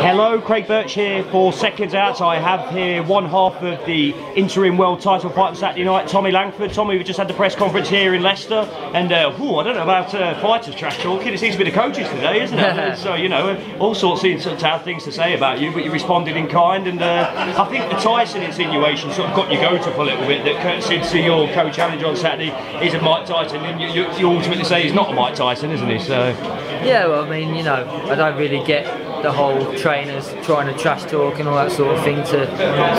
Hello, Craig Birch here for Seconds Out. I have here one half of the interim world title fight on Saturday night, Tommy Langford. Tommy, we just had the press conference here in Leicester, and I don't know about fighters trash talking. It seems to be the coaches today, isn't it? So, you know, all sorts of have things to say about you, but you responded in kind, and I think the Tyson insinuation sort of got your goat up a little bit, that Khurtsidze, your co-challenger on Saturday, is a Mike Tyson, and you ultimately say he's not a Mike Tyson, isn't he? So yeah, well, I mean, you know, I don't really get the whole trainers trying to trash talk and all that sort of thing to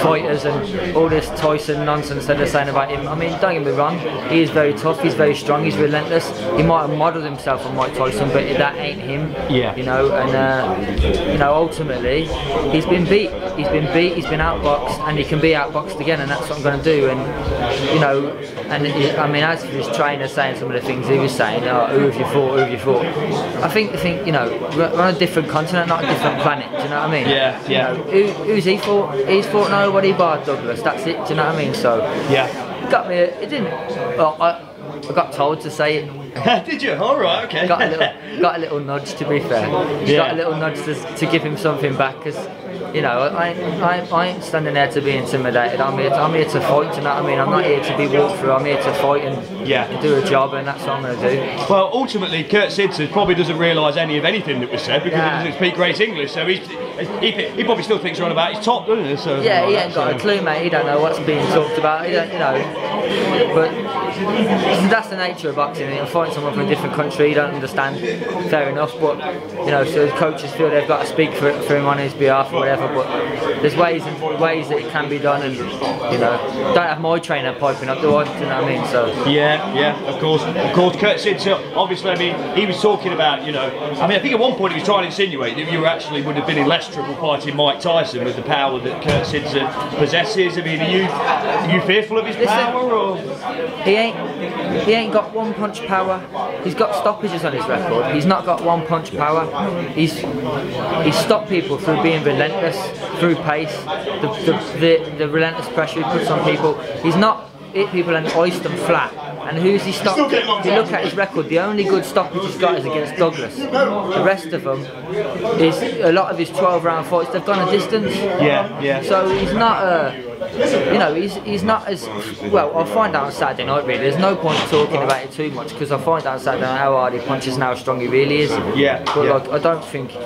fighters and all this Tyson nonsense that they're saying about him. I mean, don't get me wrong, he is very tough, he's very strong, he's relentless. He might have modelled himself on Mike Tyson, but that ain't him. Yeah. You know, and you know, ultimately, he's been beat, he's been outboxed, and he can be outboxed again, and that's what I'm going to do. And you know, and I mean, as for his trainer saying some of the things he was saying, oh, who have you fought, who have you fought? I think, you know, we're on a different continent, not a different planet, do you know what I mean? Yeah, yeah. You know, who's he fought? He's fought nobody bar Douglas, that's it, do you know what I mean? So, yeah. It got me, it didn't, well, I got told to say it. Did you? Alright, okay. Got a little nudge, to be fair. Got a little nudge to give him something back, because, you know, I ain't standing there to be intimidated. I'm here to fight, you know what I mean? I'm not here to be walked through, I'm here to fight and do a job, and that's what I'm going to do. Well, ultimately, Khurtsidze probably doesn't realise any of anything that was said, because he doesn't speak great English, so he probably still thinks you're on about his top, doesn't he? So, yeah, he ain't got a clue, mate. He don't know what's being talked about, he don't, you know. But that's the nature of boxing. You're fighting someone from a different country, you don't understand, fair enough, but, you know, so coaches feel they've got to speak for him on his behalf or whatever, but there's ways that it can be done, and, you know, don't have my trainer piping up, do I? Do you know what I mean? So yeah, of course. Khurtsidze, obviously, I mean, he was talking about, you know, I mean, I think at one point he was trying to insinuate that you actually would have been in Leicester fighting Mike Tyson with the power that Khurtsidze possesses. I mean, are you fearful of his power, or? He ain't got one punch power. He's got stoppages on his record. He's not got one punch power. He's stopped people through being relentless, through pace, the relentless pressure he puts on people. He's not hit people and hoist them flat. And who's he stopped? If you look at his record, the only good stoppage he's got is against Douglas. The rest of them is a lot of his 12-round fights. They've gone a distance. Yeah. So he's not you know, he's not as well. I'll find out on Saturday night. Really, there's no point talking about it too much, because I'll find out on Saturday night how hard he punches and how strong he really is. Yeah. But like, I don't think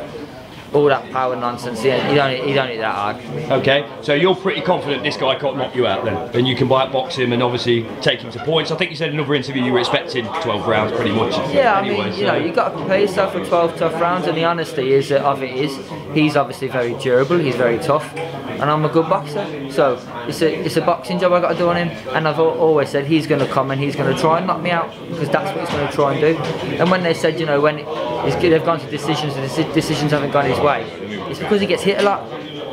all that power nonsense, you don't need that hard. Okay, so you're pretty confident this guy can't knock you out then? And you can box him and obviously take him to points. I think you said in another interview you were expecting 12 rounds pretty much. Yeah, anyway, I mean, you know, you've got to prepare yourself for 12 tough rounds, and the honesty of it is, he's obviously very durable, he's very tough, and I'm a good boxer. So it's a boxing job I've got to do on him, and I've always said he's going to come and he's going to try and knock me out, because that's what he's going to try and do. And when they said, you know, when they've gone to decisions and the decisions haven't gone his way, it's because he gets hit a lot.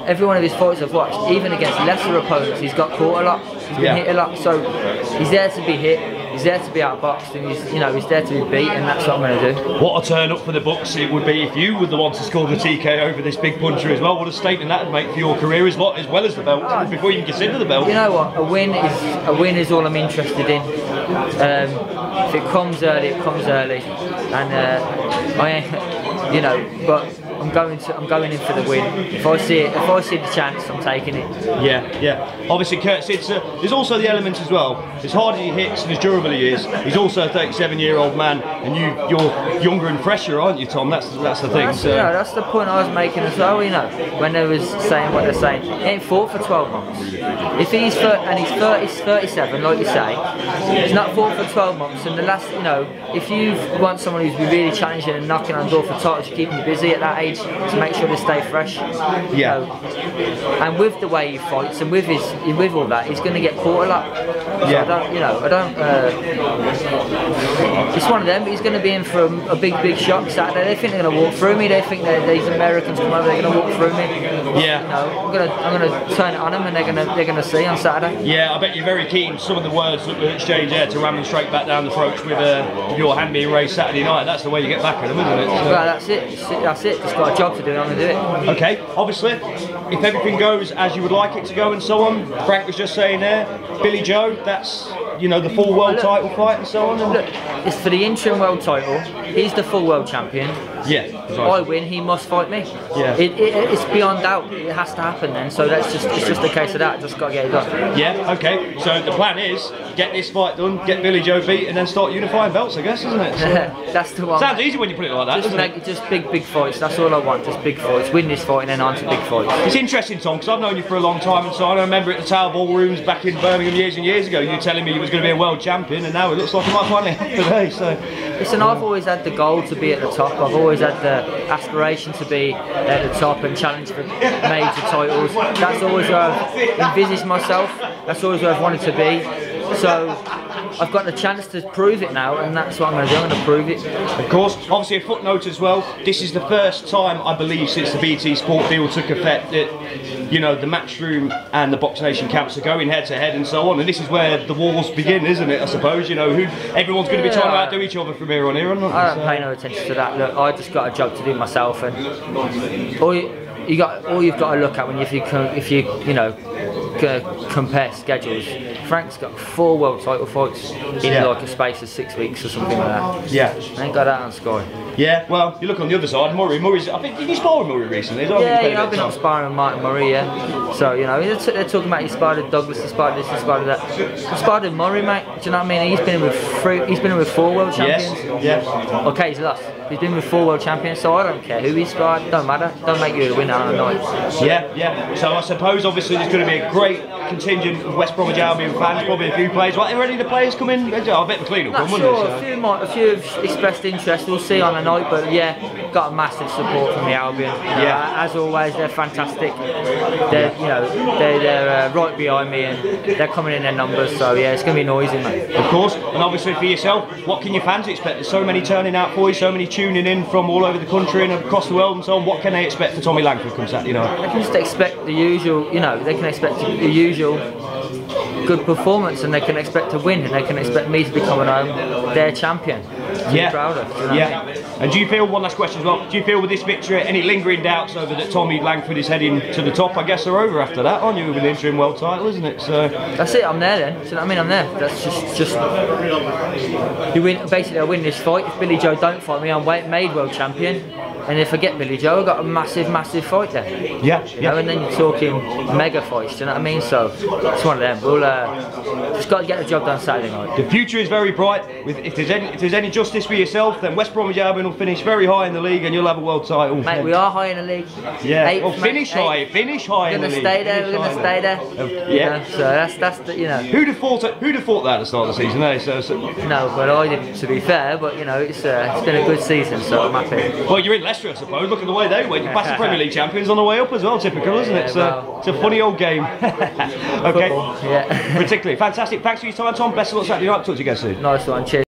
Every one of his fights I've watched, even against lesser opponents, he's got caught a lot. He's been hit a lot. So he's there to be hit, he's there to be outboxed, and he's there to be beat, and that's what I'm going to do. What a turn up for the books it would be if you were the one to score the TK over this big puncher as well. What a statement that would make for your career as well as the belt, before you even consider the belt. You know what? A win is all I'm interested in. If it comes early, it comes early, and I ain't, you know, but I'm going in for the win. If I see the chance, I'm taking it. Yeah. Obviously, Khurtsidze, there's also the element as well. As hard as he hits and as durable he is, he's also a 37-year-old man, and you're younger and fresher, aren't you, Tom? That's the thing. That's the point I was making as well. You know, when they was saying what they're saying, he ain't fought for 12 months. If he's 37, like you say, he's not fought for 12 months. And the last, you know, if you want someone who's really challenging and knocking on the door for titles, to keep him busy at that age, to make sure they stay fresh. Yeah. You know, and with the way he fights and with all that, he's going to get caught a lot. So I don't. It's one of them. But he's going to be in for a big shock Saturday. They think they're going to walk through me. They think that these Americans come over, they're going to walk through me. Yeah. You know, I'm going to turn it on them, and they're going to see on Saturday. Yeah, I bet you're very keen. Some of the words that were exchanged there to ram them straight back down the throats with your hand being raised Saturday night. That's the way you get back at them, isn't it? So. Well, that's it. Just got a job to do, I'm going to do it. Okay, obviously, if everything goes as you would like it to go and so on, Frank was just saying there, Billy-Joe, that's you know, the full world title fight and so on? And look, it's for the interim world title. He's the full world champion. Yeah. I win, he must fight me. Yeah. It's beyond doubt. It has to happen then. So it's just a case of that. Just got to get it done. Yeah. Okay. So the plan is get this fight done, get Billy-Joe beat, and then start unifying belts, I guess, isn't it? So that's the one. Sounds easy when you put it like that. Just big fights. That's all I want. Just big fights. Win this fight and then on to big fights. It's interesting, Tom, because I've known you for a long time, and so I remember at the Tower Ballrooms back in Birmingham years and years ago, you telling me you was going to be a world champion, and now it looks like it might finally happen today. So, listen, I've always had the goal to be at the top. I've always had the aspiration to be at the top and challenge for major titles. That's always where I've envisaged myself. That's always where I've wanted to be. So I've got the chance to prove it now, and that's what I'm going to do. I'm going to prove it. Of course, obviously a footnote as well. This is the first time, I believe, since the BT Sport deal took effect that, you know, the Matchroom and the BoxNation camps are going head to head and so on. And this is where the wars begin, isn't it? I suppose, you know, everyone's going to be trying to outdo each other from here on here. I don't pay no attention to that. Look, I just got a job to do myself, and all you've got to look at when if you know, compare schedules. Frank's got 4 world title fights in like a space of 6 weeks or something like that. Yeah. I ain't got that on Sky. Yeah, well, you look on the other side, Murray's, I think, did you spar with Murray recently? Yeah, I've been on sparring with Martin Murray, yeah. So, you know, they're talking about he sparred with Douglas, he sparred this, he sparred that. I sparred with Murray, mate. Do you know what I mean? He's been in with 4 world champions. Yes, yeah. Okay, he's lost. He's been with 4 world champions, so I don't care who he sparred. Don't matter. Don't make you a winner on a night. Yeah, yeah. So I suppose obviously there's going to be a great contingent of West Bromwich Albion fans, probably a few players. What, are any of the players come in? I bet the clean will come, wouldn't they? So. A few have expressed interest. We'll see on the night, but yeah, got a massive support from the Albion. Yeah. As always, they're fantastic. They're right behind me, and they're coming in their numbers. So yeah, it's going to be noisy, mate. Of course, and obviously for yourself, what can your fans expect? There's so many turning out for you, so many tuning in from all over the country and across the world and so on. What can they expect for Tommy Langford come Saturday night? They can just expect the usual, you know, they can expect the usual good performance, and they can expect to win, and they can expect me to be coming home their champion. Yeah. Proud of, you know what I mean? And do you feel, one last question as well, do you feel with this victory any lingering doubts over that Tommy Langford is heading to the top? I guess they're over after that, aren't you, with the interim world title, isn't it? So that's it, I'm there then. So I mean, I'm there. That's just you win. Basically, I win this fight. If Billy-Joe don't fight me, I'm made world champion. And if I get Billy-Joe, I've got a massive fight there. Yeah, you know, and then you're talking mega fights, do you know what I mean? So it's one of them. We'll just got to get the job done Saturday night. The future is very bright. If there's any justice for yourself, then West Bromwich Albion will finish very high in the league, and you'll have a world title. Mate, we are high in the league. Yeah. Eighth, well, finish high in the league. We're gonna stay there. We're gonna stay there. Yeah. You know, so that's the, you know. Who'd have thought that at the start of the season? Eh? No, but I didn't. To be fair, but you know, it's been a good season, so I'm happy. Well, you're in Leicester, I suppose. Look at the way they went. You passed the Premier League champions on the way up as well. Typical, isn't it? It's a funny old game. Okay. Football, yeah. Particularly fantastic. Thanks for your time, Tom. Best of luck Saturday night. Talk to you again soon. Nice one. Cheers.